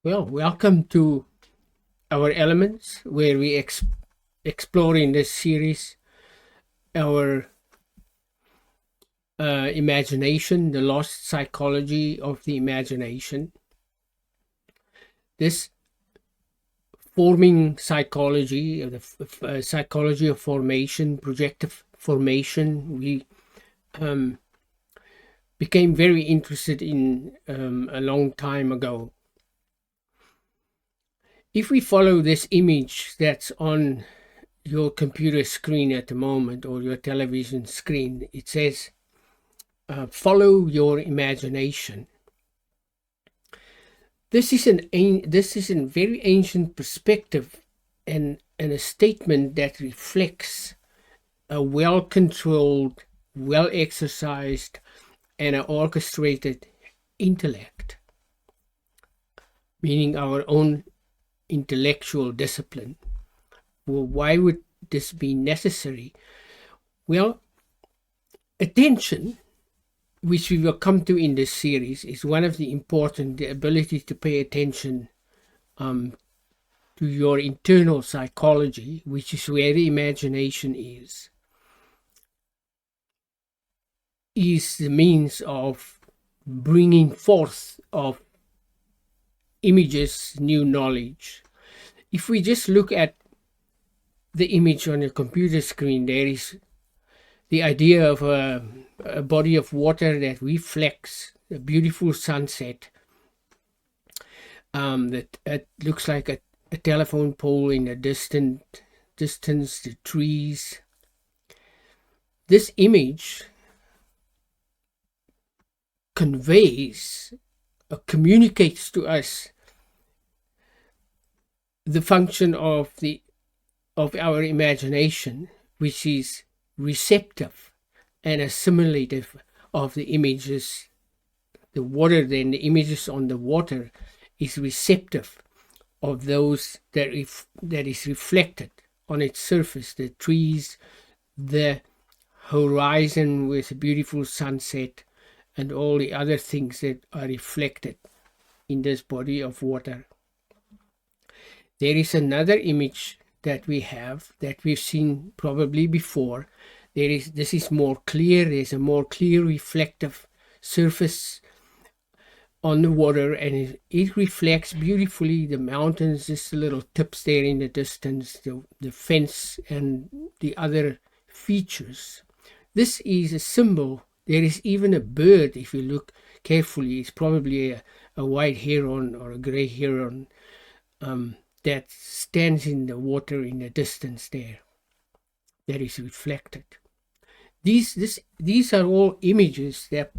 Well, welcome to our elements, where we explore in this series our imagination, the lost psychology of the imagination. This forming psychology, the psychology of formation, projective formation, we um, became very interested in a long time ago. If we follow this image that's on your computer screen at the moment, or your television screen, it says follow your imagination. This is a very ancient perspective, and a statement that reflects a well controlled, well exercised, and an orchestrated intellect, meaning our own intellectual discipline. Well, why would this be necessary? Well, attention, which we will come to in this series, is one of the the ability to pay attention um, to your internal psychology, which is where the imagination is the means of bringing forth of images, new knowledge. If we just look at the image on a computer screen, there is the idea of a body of water that reflects a beautiful sunset. That it looks like a telephone pole in a distance, the trees. This image conveys or communicates to us the function of our imagination, which is receptive and assimilative of the images. The water, then, the images on the water, is receptive of those that is reflected on its surface, the trees, the horizon with a beautiful sunset, and all the other things that are reflected in this body of water. There is another image that we have that we've seen probably before. This is more clear. There's a more clear reflective surface on the water, and it reflects beautifully the mountains, just the little tips there in the distance, the fence, and the other features. This is a symbol. There is even a bird, if you look carefully. It's probably a white heron or a gray heron that stands in the water in the distance there, that is reflected. These are all images that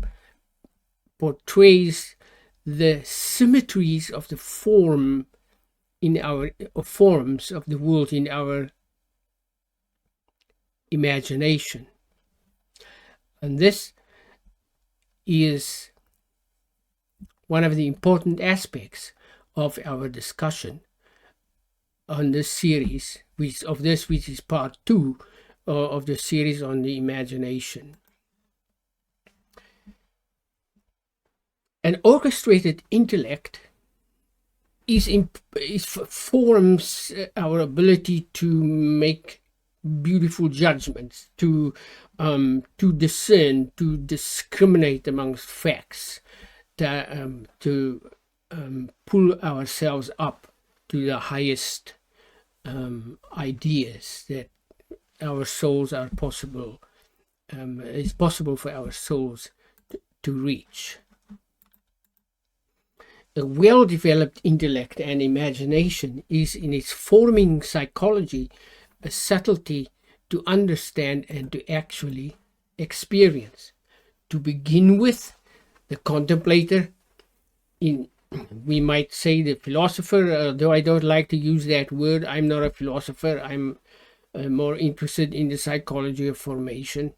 portrays the symmetries of the forms of the world in our imagination. And this is one of the important aspects of our discussion on this series, which is part 2 of the series on the imagination. An orchestrated intellect forms our ability to make beautiful judgments, to discern, to discriminate amongst facts, to pull ourselves up to the highest ideas that our souls are possible. It's possible for our souls to reach. A well-developed intellect and imagination is, in its forming psychology, a subtlety to understand and to actually experience. To begin with, the contemplator, we might say the philosopher, though I don't like to use that word. I'm not a philosopher. I'm more interested in the psychology of formation.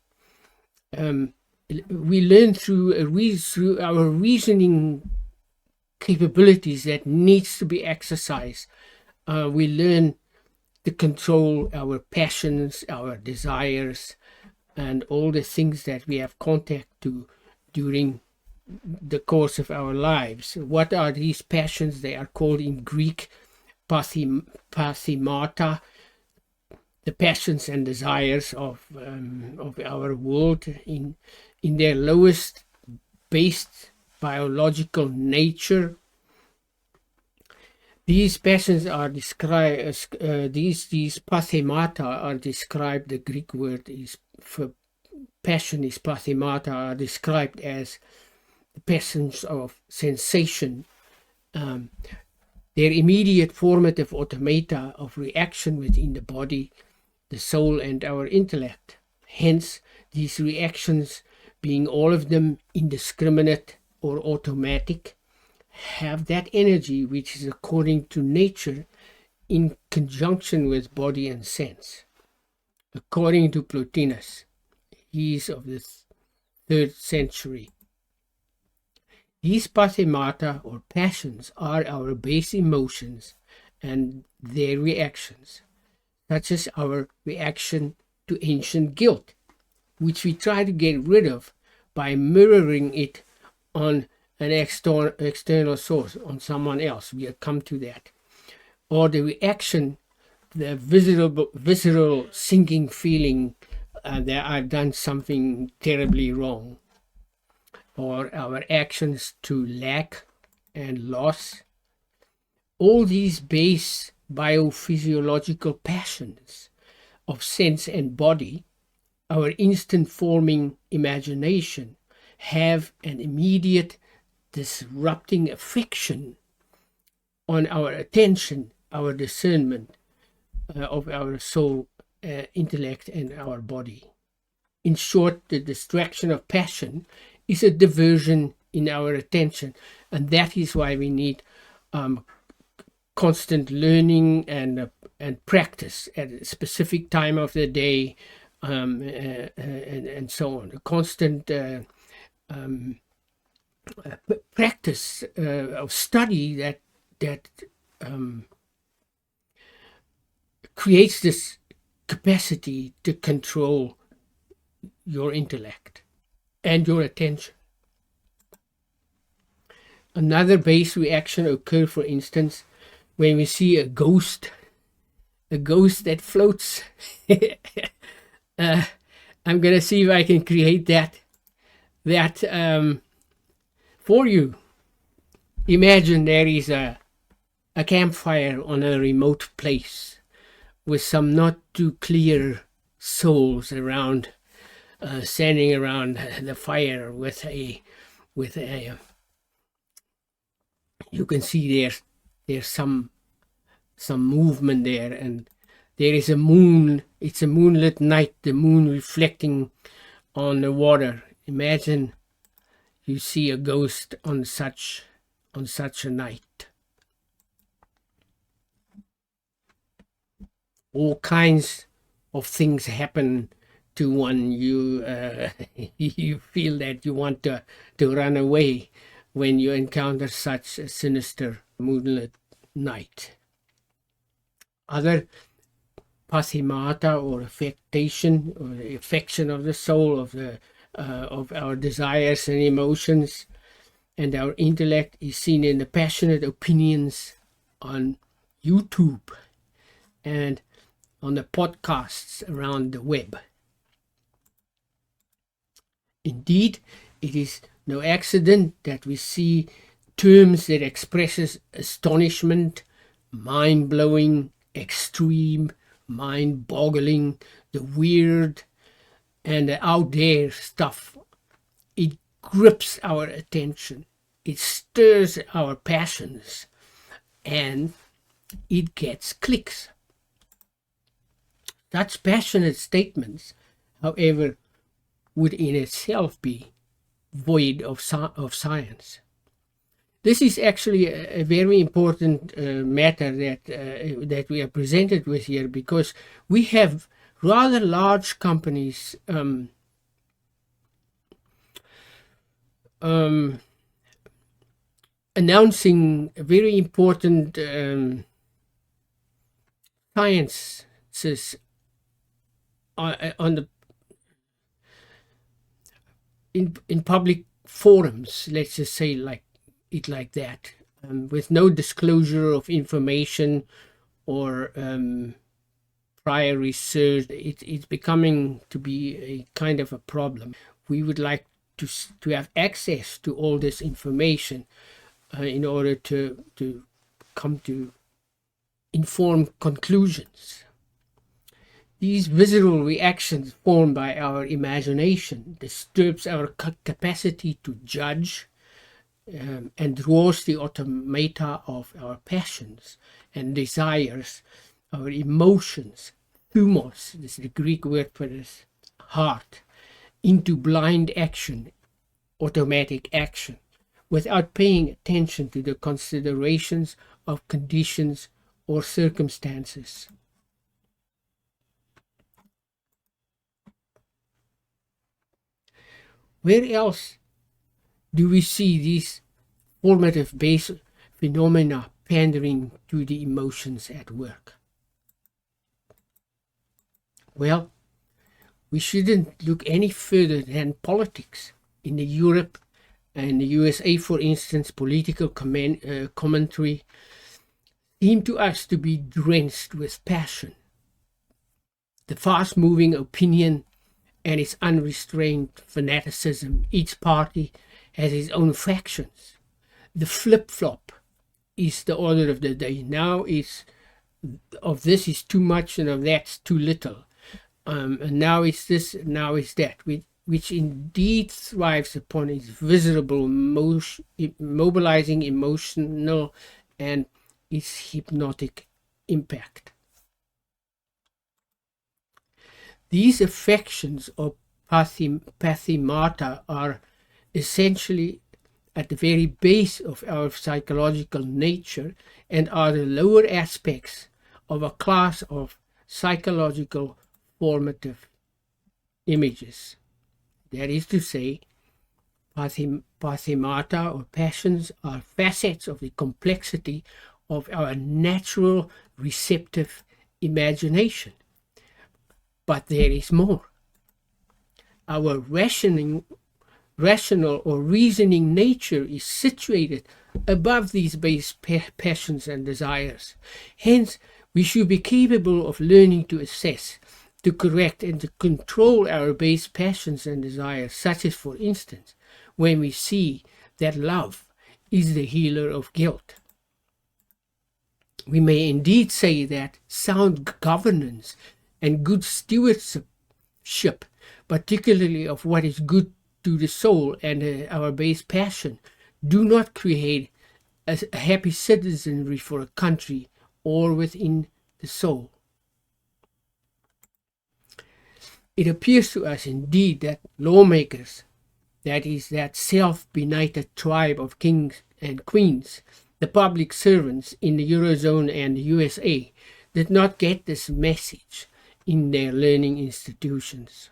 We learn through our reasoning capabilities that needs to be exercised. We learn to control our passions, our desires, and all the things that we have contact to during the course of our lives. What are these passions? They are called in Greek pathimata, the passions and desires of our world in their lowest based biological nature. These passions are described as these pathemata are described. The Greek word is for passion is pathemata, are described as the passions of sensation, their immediate formative automata of reaction within the body, the soul, and our intellect. Hence, these reactions, being all of them indiscriminate or automatic, have that energy which is according to nature in conjunction with body and sense. According to Plotinus, he is of the 3rd century. These pathemata or passions are our base emotions and their reactions, such as our reaction to ancient guilt, which we try to get rid of by mirroring it on an external source, on someone else. We'll come to that. Or the reaction, the visceral sinking feeling that I've done something terribly wrong. Or our actions to lack and loss. All these base biophysiological passions of sense and body, our instant forming imagination, have an immediate disrupting affection on our attention, our discernment of our soul, intellect, and our body. In short, the distraction of passion is a diversion in our attention, and that is why we need constant learning and practice at a specific time of the day, and so on. A constant practice of study that creates this capacity to control your intellect and your attention. Another base reaction occurs, for instance, when we see a ghost that floats. I'm going to see if I can create that for you. Imagine there is a campfire on a remote place with some not too clear souls around, standing around the fire with a you can see there's some movement there, and there is a moon. It's a moonlit night, the moon reflecting on the water. Imagine you see a ghost on such a night. All kinds of things happen to one. You you feel that you want to run away when you encounter such a sinister moonlit night. Other pathemata or affectation or the affection of the soul of our desires and emotions and our intellect is seen in the passionate opinions on YouTube and on the podcasts around the web. Indeed, it is no accident that we see terms that expresses astonishment, mind-blowing, extreme, mind-boggling, the weird, and the out there stuff. It grips our attention, it stirs our passions, and it gets clicks. Such passionate statements, however, would in itself be void of science. This is actually a very important matter that we are presented with here, because we have rather large companies announcing very important sciences on the in public forums, let's just say like that, with no disclosure of information or prior research. It's becoming to be a kind of a problem. We would like to have access to all this information in order to come to informed conclusions. These visceral reactions formed by our imagination disturbs our capacity to judge, and draws the automata of our passions and desires, our emotions, thumos, this is the Greek word for this, heart, into blind action, automatic action, without paying attention to the considerations of conditions or circumstances. Where else do we see these formative base phenomena pandering to the emotions at work? Well, we shouldn't look any further than politics. In the Europe and the USA, for instance, political commentary seem to us to be drenched with passion. The fast-moving opinion and its unrestrained fanaticism. Each party has its own factions. The flip-flop is the order of the day. Now of this is too much and of that's too little. And now it's this, now it's that, which indeed thrives upon its visible, mobilizing emotional and its hypnotic impact. These affections or pathemata are essentially at the very base of our psychological nature and are the lower aspects of a class of psychological formative images. That is to say, pathemata or passions are facets of the complexity of our natural receptive imagination. But there is more. Our rational or reasoning nature is situated above these base passions and desires. Hence, we should be capable of learning to assess, to correct, and to control our base passions and desires, such as, for instance, when we see that love is the healer of guilt. We may indeed say that sound governance and good stewardship, particularly of what is good to the soul and our base passion, do not create a happy citizenry for a country or within the soul. It appears to us indeed that lawmakers, that is, that self-benighted tribe of kings and queens, the public servants in the Eurozone and the USA, did not get this message in their learning institutions.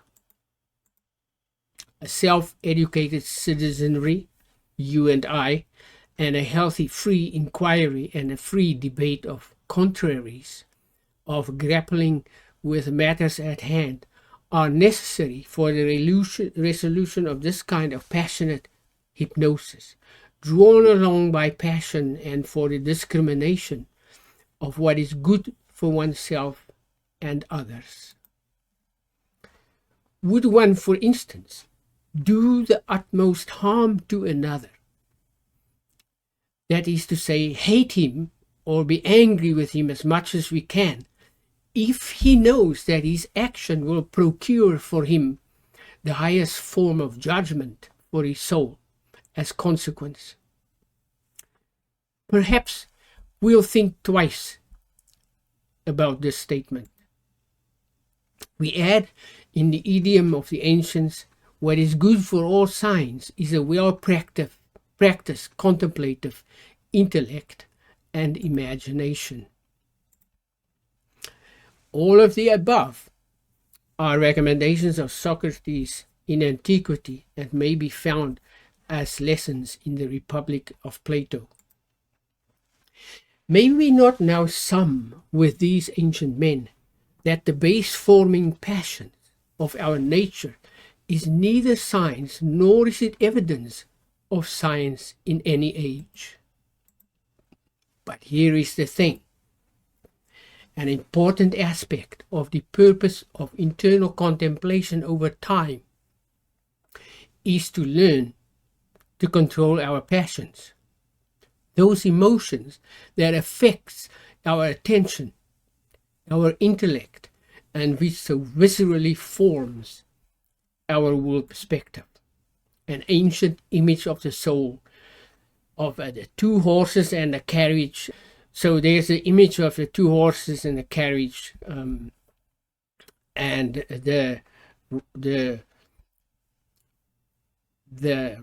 A self-educated citizenry, you and I, and a healthy free inquiry and a free debate of contraries, of grappling with matters at hand, are necessary for the resolution of this kind of passionate hypnosis, drawn along by passion, and for the discrimination of what is good for oneself and others. Would one, for instance, do the utmost harm to another, that is to say, hate him or be angry with him as much as we can, if he knows that his action will procure for him the highest form of judgment for his soul as consequence? Perhaps we'll think twice about this statement. We add, in the idiom of the ancients, what is good for all signs is a well-practiced contemplative intellect and imagination. All of the above are recommendations of Socrates in antiquity and may be found as lessons in the Republic of Plato. May we not now sum with these ancient men that the base forming passions of our nature is neither science nor is it evidence of science in any age. But here is the thing. An important aspect of the purpose of internal contemplation over time is to learn to control our passions, those emotions that affects our attention, our intellect, and which so viscerally forms our world perspective. An ancient image of the soul, of the two horses and the carriage. So there's the image of the two horses and the carriage, and the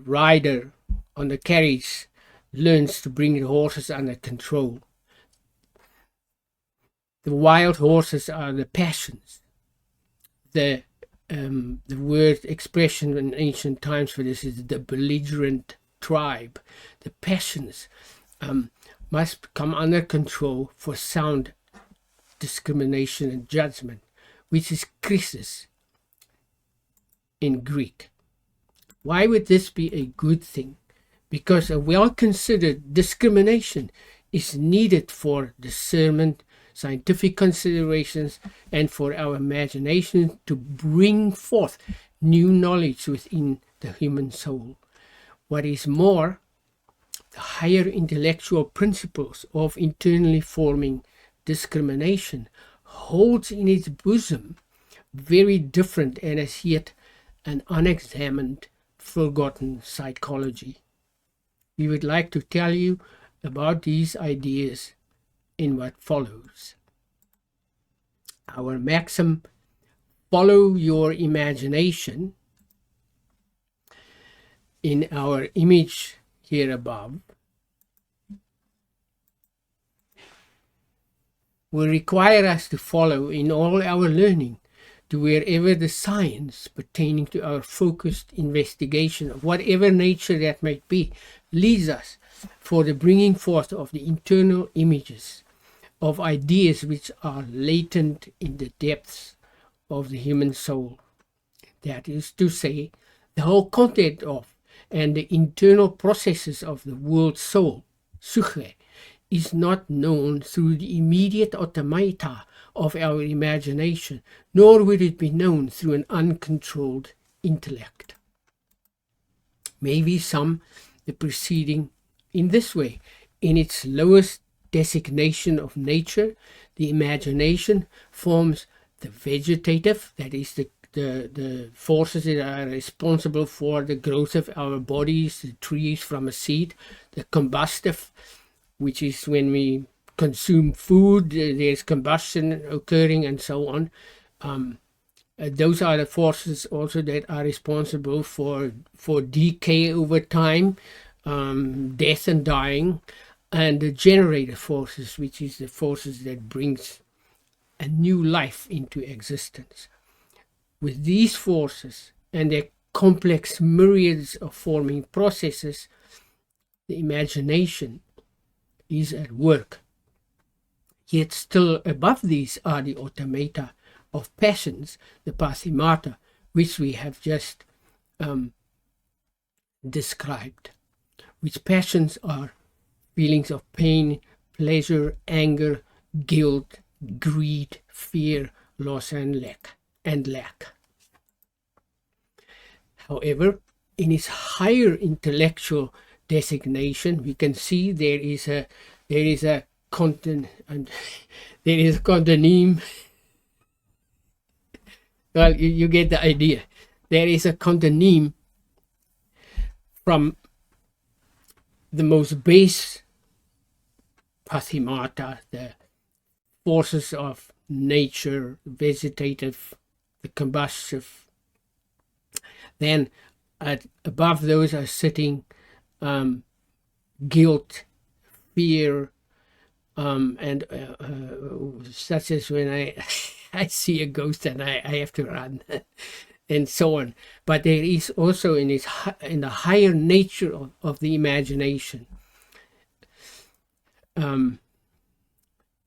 rider on the carriage learns to bring the horses under control. The wild horses are the passions. The word expression in ancient times for this is the belligerent tribe. The passions must come under control for sound discrimination and judgment, which is krisis in Greek. Why would this be a good thing? Because a well-considered discrimination is needed for discernment, scientific considerations, and for our imagination to bring forth new knowledge within the human soul. What is more, the higher intellectual principles of internally forming discrimination holds in its bosom very different and as yet an unexamined, forgotten psychology. We would like to tell you about these ideas in what follows. Our maxim, follow your imagination, in our image here above, will require us to follow in all our learning to wherever the science pertaining to our focused investigation of whatever nature that might be leads us for the bringing forth of the internal images of ideas which are latent in the depths of the human soul. That is to say, the whole content of and the internal processes of the world soul, psyche, is not known through the immediate automata of our imagination, nor would it be known through an uncontrolled intellect. May we sum the proceeding in this way. In its lowest designation of nature, the imagination forms the vegetative, that is the forces that are responsible for the growth of our bodies, the trees from a seed, the combustive, which is when we consume food, there's combustion occurring and so on. Those are the forces also that are responsible for decay over time, death and dying, and the generative forces, which is the forces that brings a new life into existence. With these forces and their complex myriads of forming processes, the imagination is at work. Yet still above these are the automata of passions, the pathimata, which we have just described, which passions are feelings of pain, pleasure, anger, guilt, greed, fear, loss, and lack. However, in its higher intellectual designation, we can see there is a content and there is a contonym. Well, you get the idea. There is a contonym from the most base pathimata, the forces of nature, vegetative, the combustive. Then above those are sitting guilt, fear, and such as when I see a ghost and I have to run, and so on. But there is also in the higher nature of the imagination,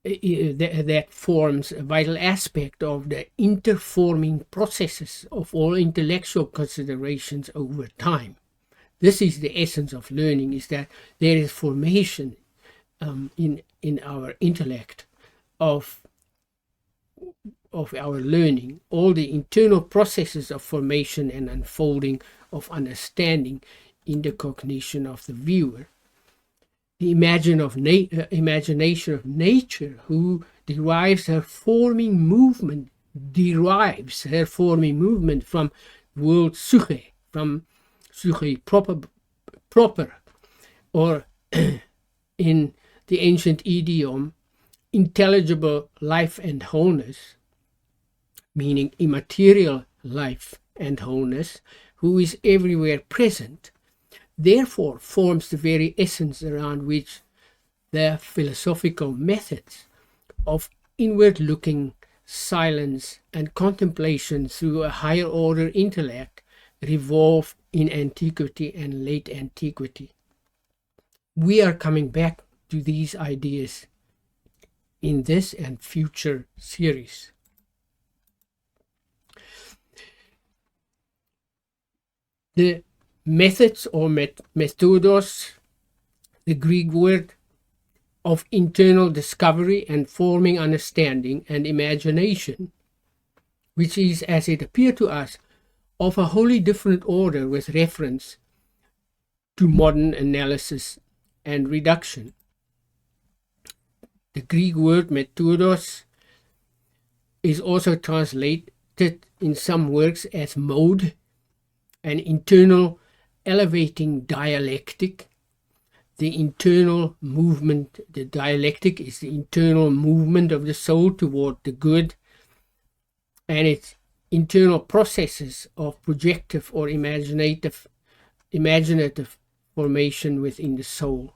that forms a vital aspect of the interforming processes of all intellectual considerations over time. This is the essence of learning, is that there is formation in our intellect of our learning, all the internal processes of formation and unfolding of understanding in the cognition of the viewer. The imagination of nature, who derives her forming movement from world psyche, from psyche proper, or in the ancient idiom, intelligible life and wholeness, meaning immaterial life and wholeness, who is everywhere present, therefore forms the very essence around which the philosophical methods of inward-looking silence and contemplation through a higher order intellect revolve in antiquity and late antiquity. We are coming back to these ideas in this and future series. The methods or methodos, the Greek word of internal discovery and forming understanding and imagination, which is, as it appears to us, of a wholly different order with reference to modern analysis and reduction. The Greek word methodos is also translated in some works as mode, an internal elevating dialectic. The internal movement, the dialectic is the internal movement of the soul toward the good, and its internal processes of projective or imaginative formation within the soul.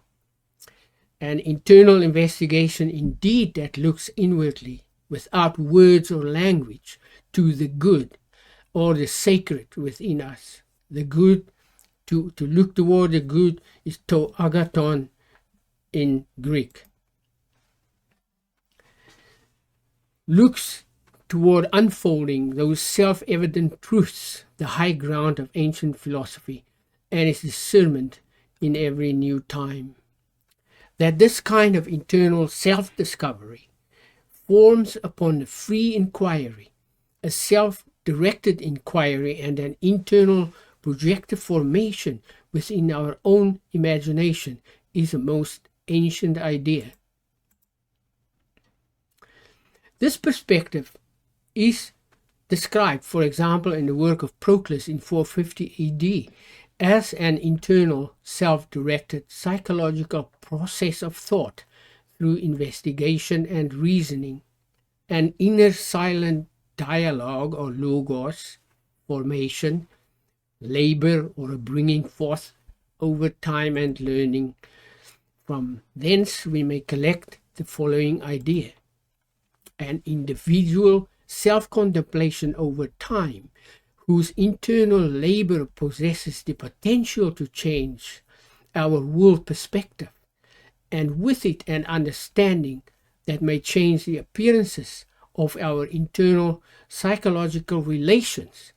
An internal investigation indeed that looks inwardly, without words or language, to the good or the sacred within us. The good, to look toward the good, is to agathon in Greek. Looks toward unfolding those self-evident truths, the high ground of ancient philosophy, and its discernment in every new time. That this kind of internal self-discovery forms upon the free inquiry, a self-directed inquiry, and an internal projective formation within our own imagination is a most ancient idea. This perspective is described, for example, in the work of Proclus in 450 AD as an internal self-directed psychological process of thought through investigation and reasoning, an inner silent dialogue or logos formation, labor or a bringing forth over time and learning. From thence we may collect the following idea: an individual self-contemplation over time, whose internal labor possesses the potential to change our world perspective, and with it an understanding that may change the appearances of our internal psychological relations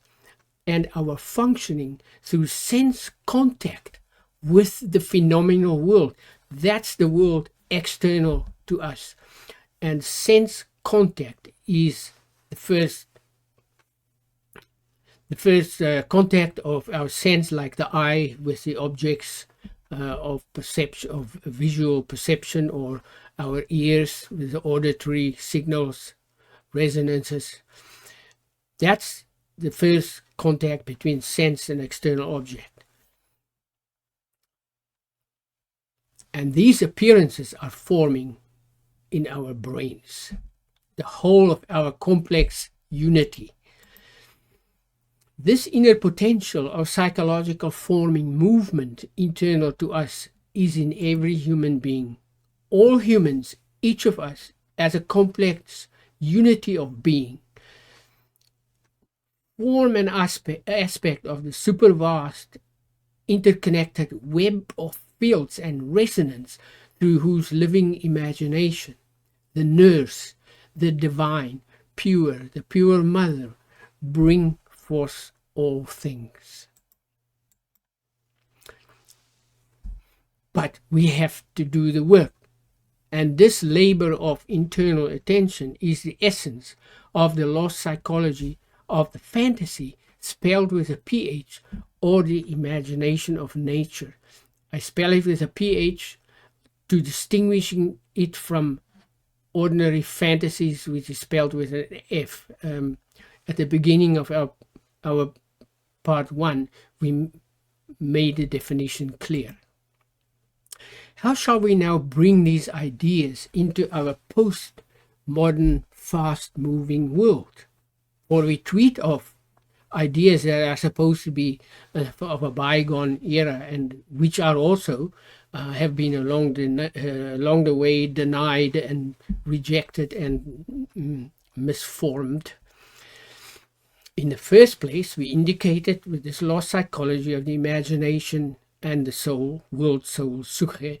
and our functioning through sense contact with the phenomenal world. That's the world external to us. And sense contact is the first contact of our sense, like the eye with the objects of perception, of visual perception, or our ears with the auditory signals, resonances. That's the first contact between sense and external object. And these appearances are forming in our brains, the whole of our complex unity. This inner potential of psychological forming movement internal to us is in every human being. All humans, each of us, as a complex unity of being, form an aspect of the super vast interconnected web of fields and resonance through whose living imagination the nurse, the divine, pure, the pure mother, bring forth all things. But we have to do the work. And this labor of internal attention is the essence of the lost psychology of the fantasy, spelled with a PH, or the imagination of nature. I spell it with a PH to distinguishing it from ordinary fantasies, which is spelled with an F. At the beginning of our part 1, we made the definition clear. How shall we now bring these ideas into our post-modern, fast-moving world? Or we treat of ideas that are supposed to be of a bygone era, and which are also have been along the way denied and rejected and misformed. In the first place, we indicated with this lost psychology of the imagination and the soul, world soul, Suche,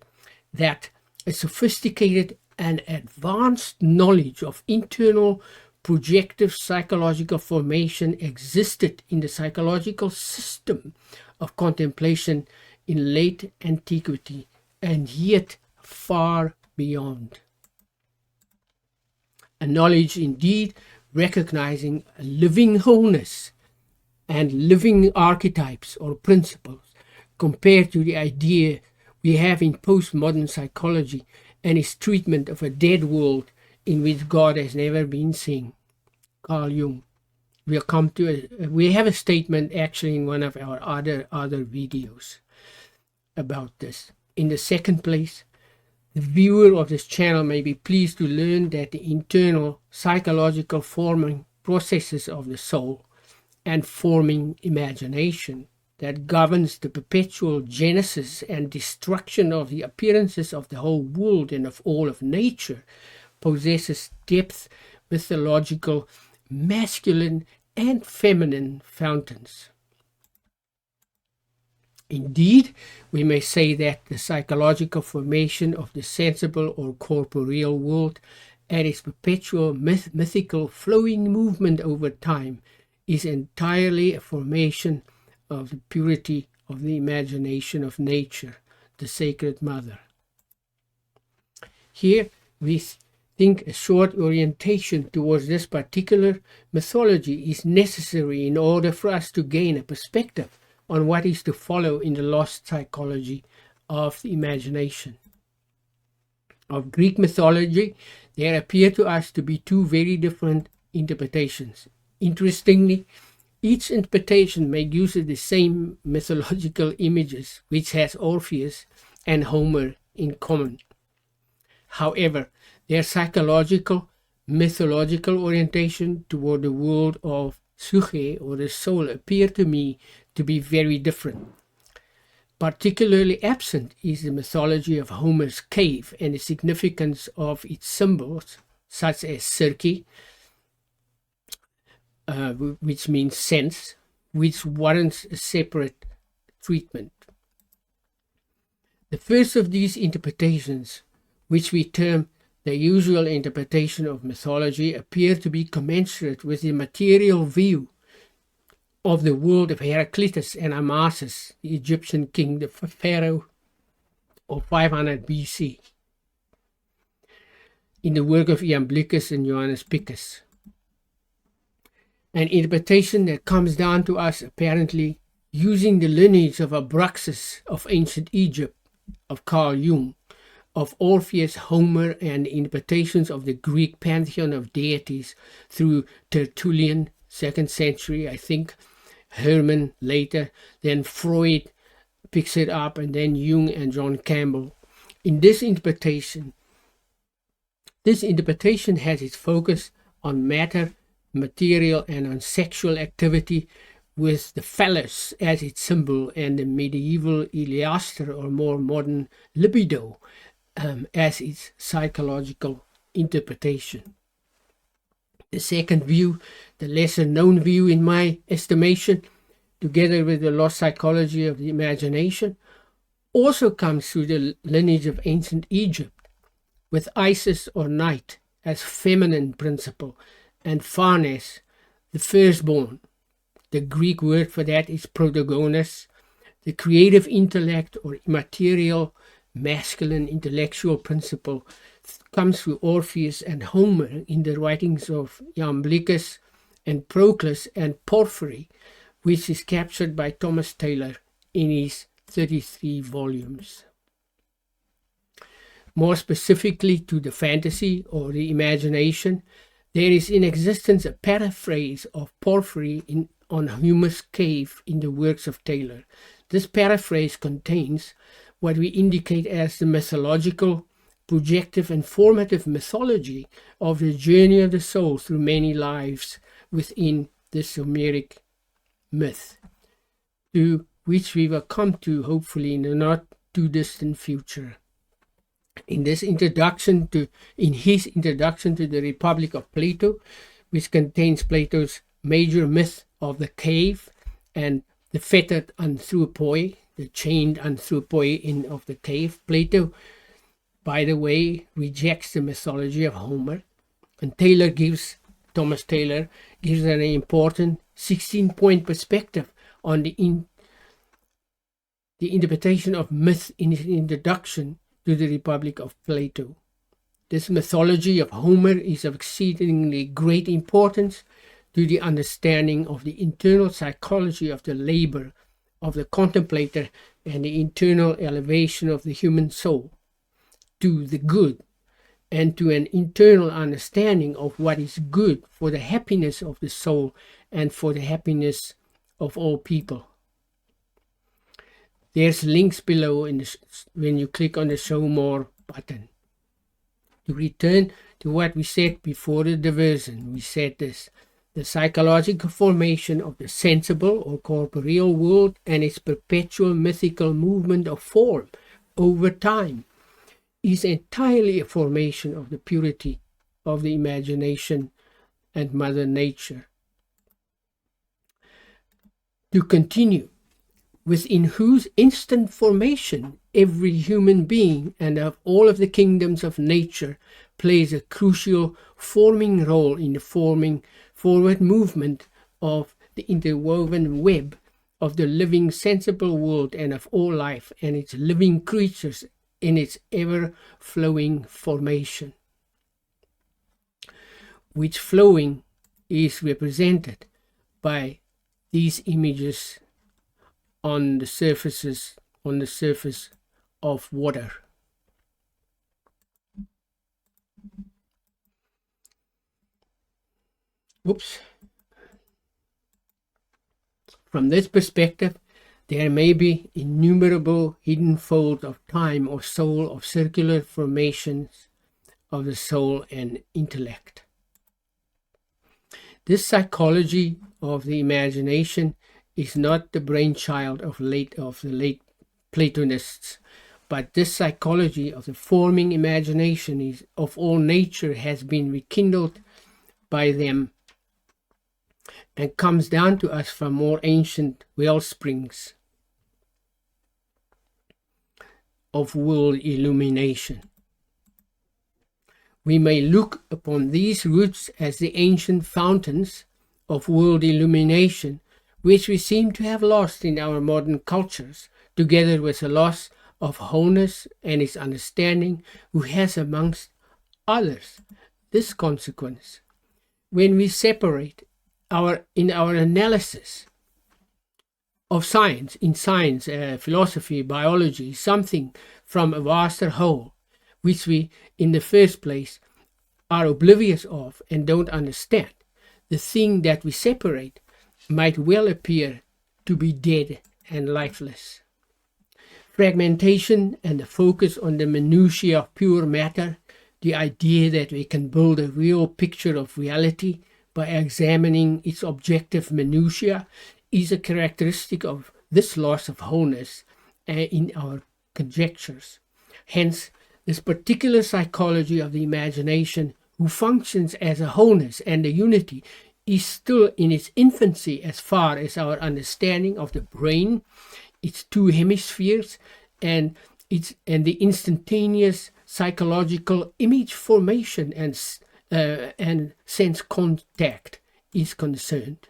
that a sophisticated and advanced knowledge of internal projective psychological formation existed in the psychological system of contemplation in late antiquity, and yet far beyond. A knowledge indeed recognizing a living wholeness and living archetypes or principles, compared to the idea we have in postmodern psychology and its treatment of a dead world in which God has never been seen. Carl Jung. We have a statement actually in one of our other videos about this. In the second place, the viewer of this channel may be pleased to learn that the internal psychological forming processes of the soul and forming imagination that governs the perpetual genesis and destruction of the appearances of the whole world and of all of nature possesses depth, mythological, masculine and feminine fountains. Indeed, we may say that the psychological formation of the sensible or corporeal world and its perpetual mythical flowing movement over time is entirely a formation of the purity of the imagination of nature, the sacred mother. Here we think a short orientation towards this particular mythology is necessary in order for us to gain a perspective on what is to follow in the lost psychology of the imagination. Of Greek mythology, there appear to us to be two very different interpretations. Interestingly, each interpretation makes use of the same mythological images, which has Orpheus and Homer in common. However, their psychological, mythological orientation toward the world of Psyche or the soul appear to me to be very different. Particularly absent is the mythology of Homer's cave and the significance of its symbols, such as Circe, which means sense, which warrants a separate treatment. The first of these interpretations, which we term the usual interpretation of mythology, appear to be commensurate with the material view of the world of Heraclitus and Amasis, the Egyptian king, the pharaoh of 500 BC, in the work of Iamblichus and Johannes Picus. An interpretation that comes down to us apparently using the lineage of Abraxas of ancient Egypt, of Carl Jung, of Orpheus, Homer, and interpretations of the Greek pantheon of deities through Tertullian, 2nd century, I think, Herman later, then Freud picks it up, and then Jung and John Campbell. In this interpretation has its focus on matter, material, and on sexual activity, with the phallus as its symbol and the medieval Iliaster or more modern libido as its psychological interpretation. The second view, the lesser known view in my estimation, together with the lost psychology of the imagination, also comes through the lineage of ancient Egypt, with Isis or Night as feminine principle, and phanes, the firstborn. The Greek word for that is protagonos. The creative intellect or immaterial masculine intellectual principle comes through Orpheus and Homer in the writings of Iamblichus and Proclus and Porphyry, which is captured by Thomas Taylor in his 33 volumes. More specifically to the fantasy or the imagination, there is in existence a paraphrase of Porphyry on Humer's cave in the works of Taylor. This paraphrase contains what we indicate as the mythological, projective, and formative mythology of the journey of the soul through many lives within this Homeric myth, to which we will come to hopefully in the not too distant future. In his introduction to the Republic of Plato, which contains Plato's major myth of the cave and the fettered anthropoi, the chained anthropoi of the cave, Plato, by the way, rejects the mythology of Homer, and Thomas Taylor gives an important 16-point perspective on the interpretation of myth in his introduction to the Republic of Plato. This mythology of Homer is of exceedingly great importance to the understanding of the internal psychology of the labor of the contemplator and the internal elevation of the human soul to the good, and to an internal understanding of what is good for the happiness of the soul and for the happiness of all people. There's links below when you click on the show more button. To return to what we said before the diversion, we said this: the psychological formation of the sensible or corporeal world and its perpetual mythical movement of form over time is entirely a formation of the purity of the imagination and Mother Nature. To continue, within whose instant formation every human being and of all of the kingdoms of nature plays a crucial forming role in the forming forward movement of the interwoven web of the living sensible world and of all life and its living creatures in its ever-flowing formation, which flowing is represented by these images on the surface of water. Oops. From this perspective, there may be innumerable hidden folds of time or soul of circular formations of the soul and intellect. This psychology of the imagination is not the brainchild of the late Platonists, but this psychology of the forming imagination of all nature has been rekindled by them and comes down to us from more ancient well springs of world illumination. We may look upon these roots as the ancient fountains of world illumination, which we seem to have lost in our modern cultures, together with the loss of wholeness and its understanding, who has amongst others this consequence. When we separate in our analysis of science, philosophy, biology, something from a vaster whole, which we in the first place are oblivious of and don't understand, the thing that we separate might well appear to be dead and lifeless. Fragmentation and the focus on the minutiae of pure matter, the idea that we can build a real picture of reality by examining its objective minutiae, is a characteristic of this loss of wholeness in our conjectures. Hence, this particular psychology of the imagination, who functions as a wholeness and a unity, is still in its infancy as far as our understanding of the brain, its two hemispheres, and the instantaneous psychological image formation and sense contact is concerned.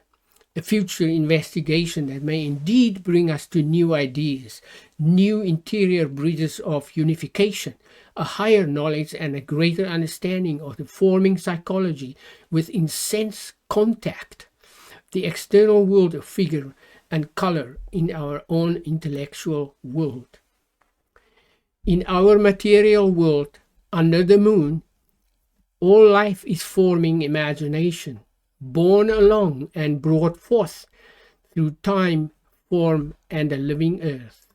A future investigation that may indeed bring us to new ideas, new interior bridges of unification, a higher knowledge and a greater understanding of the forming psychology within sense contact, the external world of figure and color in our own intellectual world. In our material world, under the moon, all life is forming imagination, borne along and brought forth through time, form, and a living earth.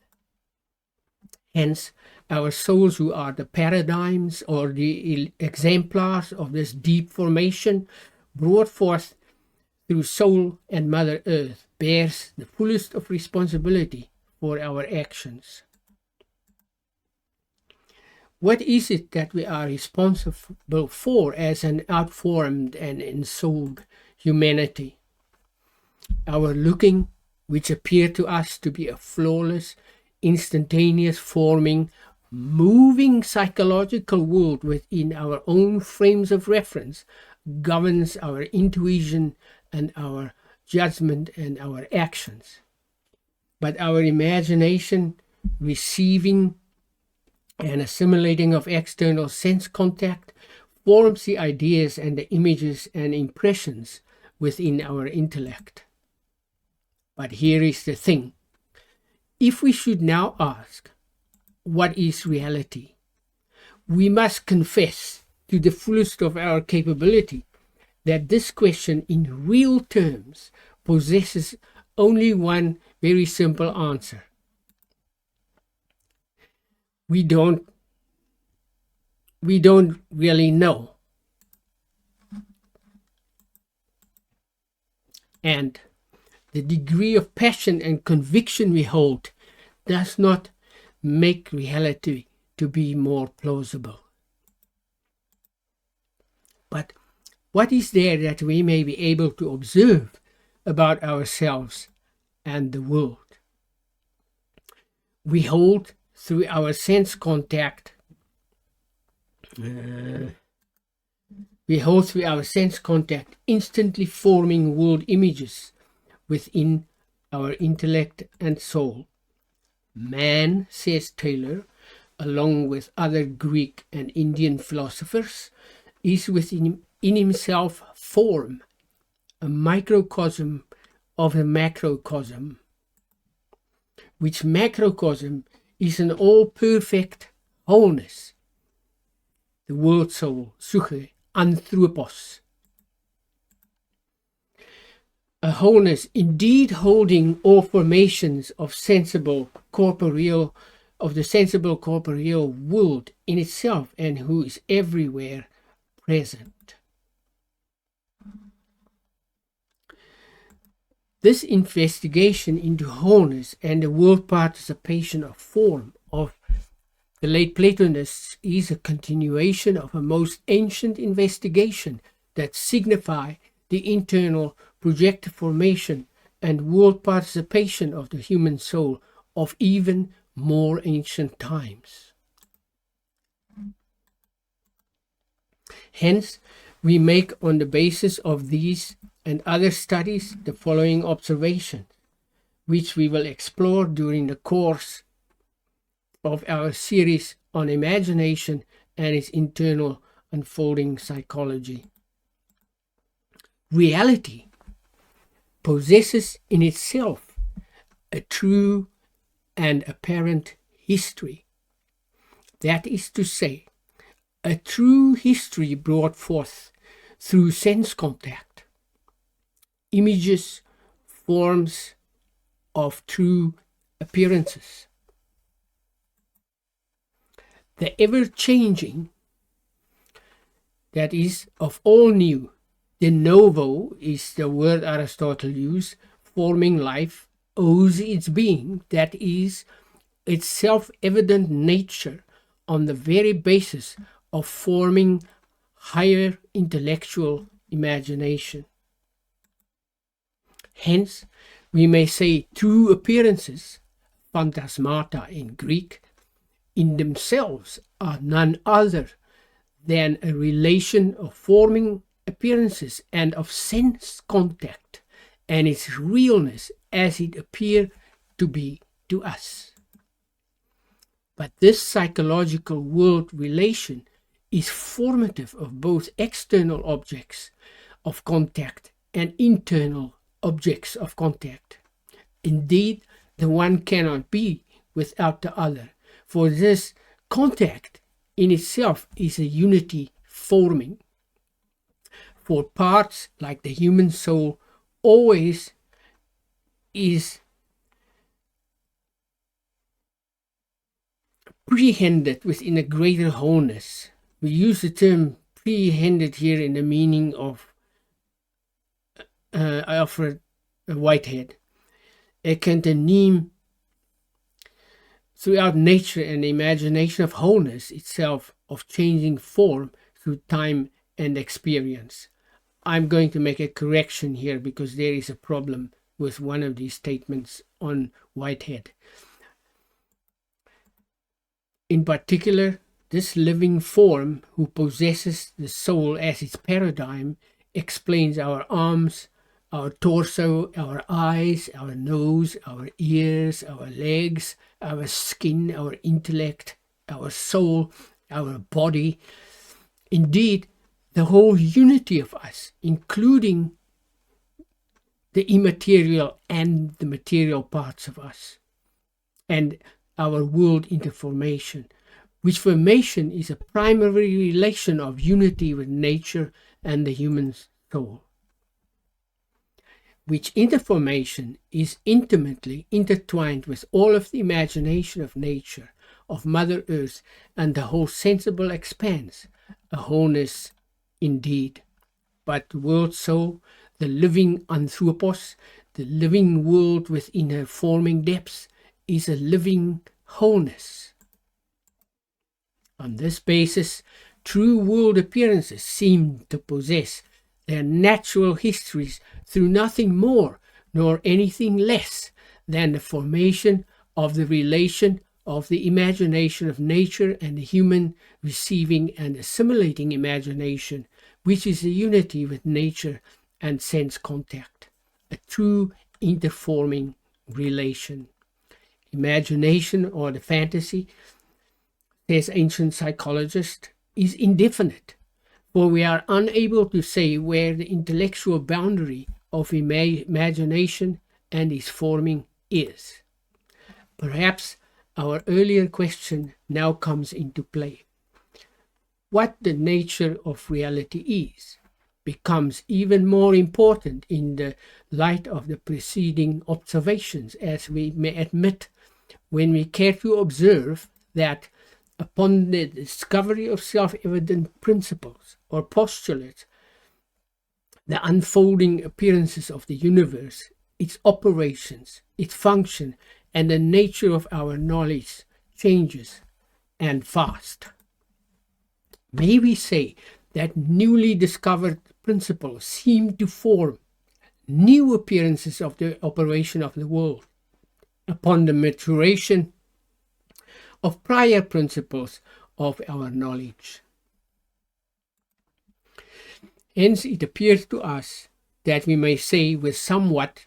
Hence, our souls, who are the paradigms or the exemplars of this deep formation, brought forth through soul and Mother Earth, bears the fullest of responsibility for our actions. What is it that we are responsible for as an outformed and ensouled humanity? Our looking, which appear to us to be a flawless, instantaneous forming, moving psychological world within our own frames of reference, governs our intuition and our judgment and our actions. But our imagination, receiving and assimilating of external sense contact, forms the ideas and the images and impressions within our intellect. But here is the thing. If we should now ask, what is reality? We must confess to the fullest of our capability that this question in real terms possesses only one very simple answer. We don't really know. And the degree of passion and conviction we hold does not make reality to be more plausible. But what is there that we may be able to observe about ourselves and the world? We hold through our sense contact instantly forming world images within our intellect and soul. Man, says Taylor, along with other Greek and Indian philosophers, is within himself form, a microcosm of a macrocosm, which macrocosm is an all-perfect wholeness. The word soul, psyche, anthropos. A wholeness indeed holding all formations of the sensible corporeal world in itself, and who is everywhere present. This investigation into wholeness and the world participation of form of the late Platonists is a continuation of a most ancient investigation that signify the internal projective formation and world participation of the human soul of even more ancient times. Hence, we make on the basis of these and other studies the following observation, which we will explore during the course of our series on imagination and its internal unfolding psychology. Reality possesses in itself a true and apparent history. That is to say, a true history brought forth through sense contact, images, forms of true appearances. The ever-changing, that is, of all new, de novo is the word Aristotle used, forming life, owes its being, that is, its self-evident nature, on the very basis of forming higher intellectual imagination. Hence, we may say true appearances, phantasmata in Greek, in themselves are none other than a relation of forming appearances and of sense contact and its realness as it appears to be to us. But this psychological world relation is formative of both external objects of contact and internal objects of contact. Indeed, the one cannot be without the other, for this contact in itself is a unity forming. For parts like the human soul always is prehended within a greater wholeness. We use the term prehended here in the meaning of Alfred Whitehead. It can name throughout nature and the imagination of wholeness itself, of changing form through time and experience. I'm going to make a correction here because there is a problem with one of these statements on Whitehead. In particular, this living form who possesses the soul as its paradigm explains our arms, our torso, our eyes, our nose, our ears, our legs, our skin, our intellect, our soul, our body. Indeed, the whole unity of us, including the immaterial and the material parts of us, and our world into formation, which formation is a primary relation of unity with nature and the human soul, which interformation is intimately intertwined with all of the imagination of nature, of Mother Earth, and the whole sensible expanse, a wholeness indeed. But the world soul, the living anthropos, the living world within her forming depths, is a living wholeness. On this basis, true world appearances seem to possess their natural histories through nothing more nor anything less than the formation of the relation of the imagination of nature and the human receiving and assimilating imagination, which is a unity with nature and sense contact, a true interforming relation. Imagination, or the fantasy, says ancient psychologist, is indefinite, for we are unable to say where the intellectual boundary of imagination and its forming is. Perhaps our earlier question now comes into play. What the nature of reality is becomes even more important in the light of the preceding observations, as we may admit when we care to observe that upon the discovery of self-evident principles or postulates, the unfolding appearances of the universe, its operations, its function, and the nature of our knowledge changes, and fast. May we say that newly discovered principles seem to form new appearances of the operation of the world upon the maturation of prior principles of our knowledge. Hence it appears to us that we may say with somewhat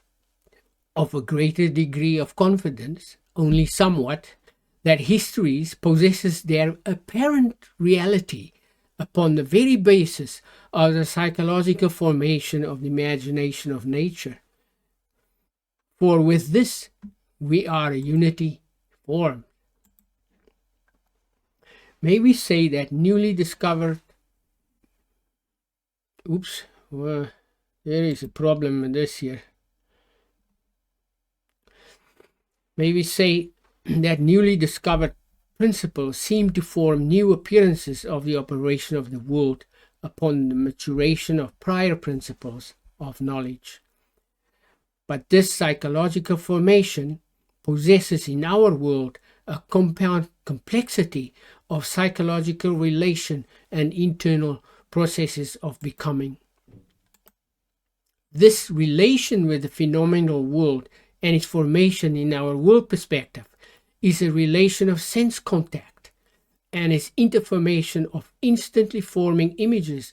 of a greater degree of confidence, only somewhat, that histories possesses their apparent reality upon the very basis of the psychological formation of the imagination of nature. For with this we are a unity formed. May we say that newly discovered... there is a problem in this here. May we say that newly discovered principles seem to form new appearances of the operation of the world upon the maturation of prior principles of knowledge. But this psychological formation possesses in our world a compound complexity of psychological relation and internal processes of becoming. This relation with the phenomenal world and its formation in our world perspective is a relation of sense contact, and its interformation of instantly forming images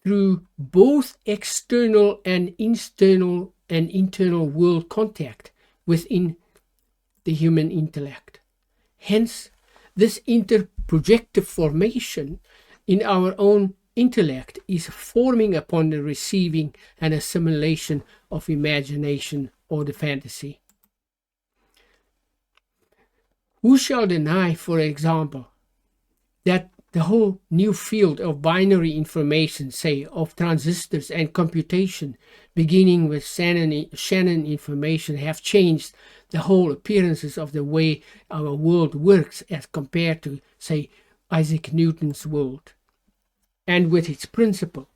through both external and internal world contact within the human intellect. Hence, this interprojective formation in our own intellect is forming upon the receiving and assimilation of imagination or the fantasy. Who shall deny, for example, that the whole new field of binary information, say of transistors and computation, beginning with Shannon information, have changed the whole appearances of the way our world works as compared to, say, Isaac Newton's world? And with its principle,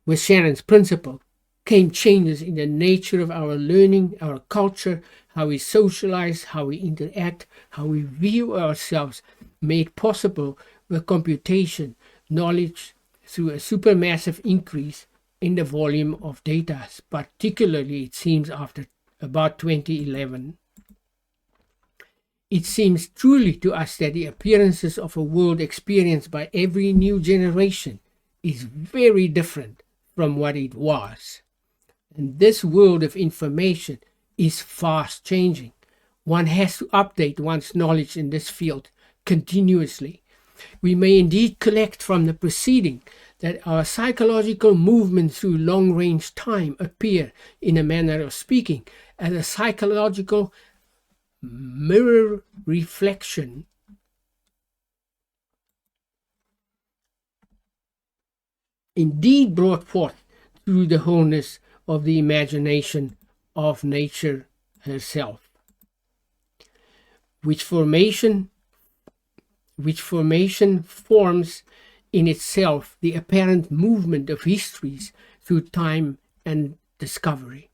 with Shannon's principle, came changes in the nature of our learning, our culture, how we socialize, how we interact, how we view ourselves, made possible with computation, knowledge through a supermassive increase in the volume of data, particularly, it seems, after about 2011. It seems truly to us that the appearances of a world experienced by every new generation is very different from what it was. And this world of information is fast changing. One has to update one's knowledge in this field continuously. We may indeed collect from the preceding that our psychological movement through long-range time appear, in a manner of speaking, as a psychological mirror reflection indeed brought forth through the wholeness of the imagination of nature herself, which formation forms in itself the apparent movement of histories through time and discovery.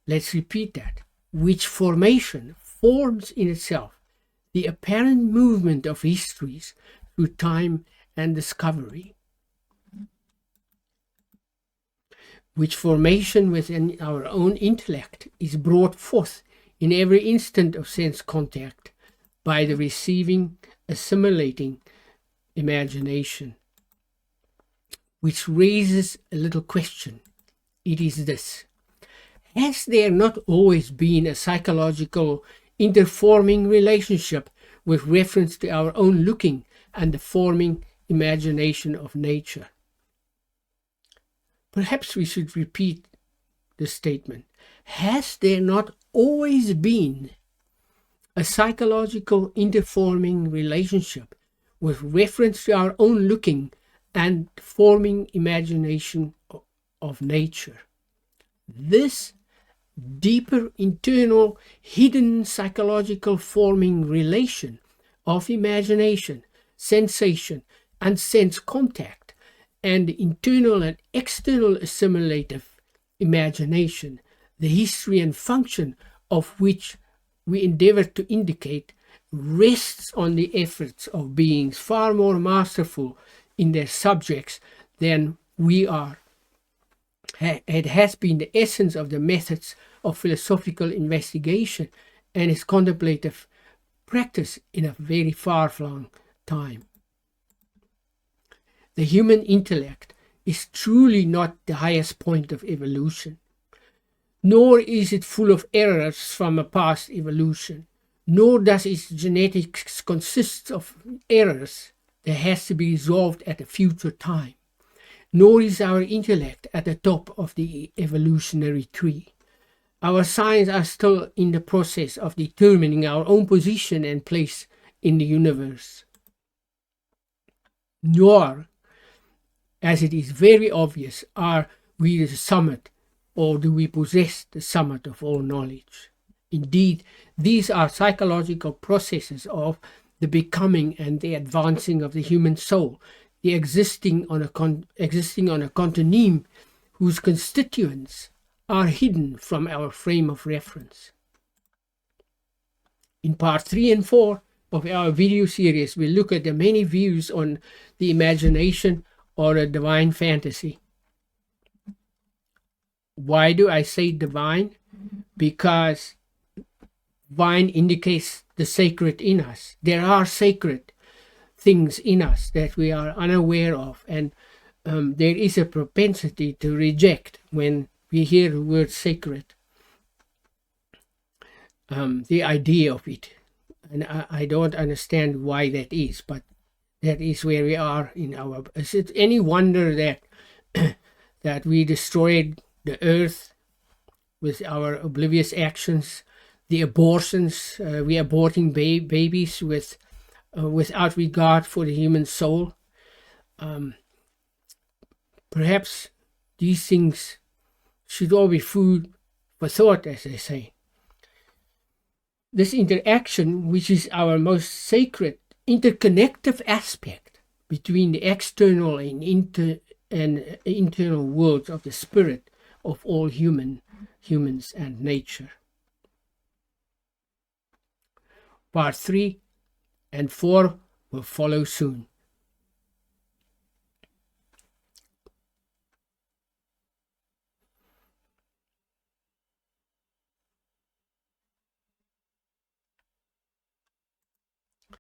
Let's repeat that. Which formation forms in itself the apparent movement of histories through time and discovery. Which formation within our own intellect is brought forth in every instant of sense contact by the receiving, assimilating imagination. Which raises a little question. It is this: has there not always been a psychological interforming relationship with reference to our own looking and the forming imagination of nature? Perhaps we should repeat the statement. Has there not always been a psychological interforming relationship with reference to our own looking and forming imagination of nature? This deeper internal hidden psychological forming relation of imagination, sensation, and sense contact, and the internal and external assimilative imagination, the history and function of which we endeavor to indicate, rests on the efforts of beings far more masterful in their subjects than we are. It has been the essence of the methods of philosophical investigation and its contemplative practice in a very far-flung time. The human intellect is truly not the highest point of evolution, nor is it full of errors from a past evolution, nor does its genetics consist of errors that has to be resolved at a future time, nor is our intellect at the top of the evolutionary tree. Our science are still in the process of determining our own position and place in the universe. Nor, as it is very obvious, are we the summit, or do we possess the summit of all knowledge. Indeed, these are psychological processes of the becoming and the advancing of the human soul, the existing on a continuum whose constituents are hidden from our frame of reference. In part 3 and 4 of our video series, we look at the many views on the imagination or a divine fantasy. Why do I say divine? Because vine indicates the sacred in us. There are sacred things in us that we are unaware of, and there is a propensity to reject when we hear the word sacred, the idea of it. And I don't understand why that is, but that is where we are in our... Is it any wonder that that we destroyed the earth with our oblivious actions, the abortions, we aborting babies without regard for the human soul? Perhaps these things should all be food for thought, as they say. This interaction, which is our most sacred interconnective aspect between the external and internal worlds of the spirit of all humans and nature. Part 3 and 4 will follow soon.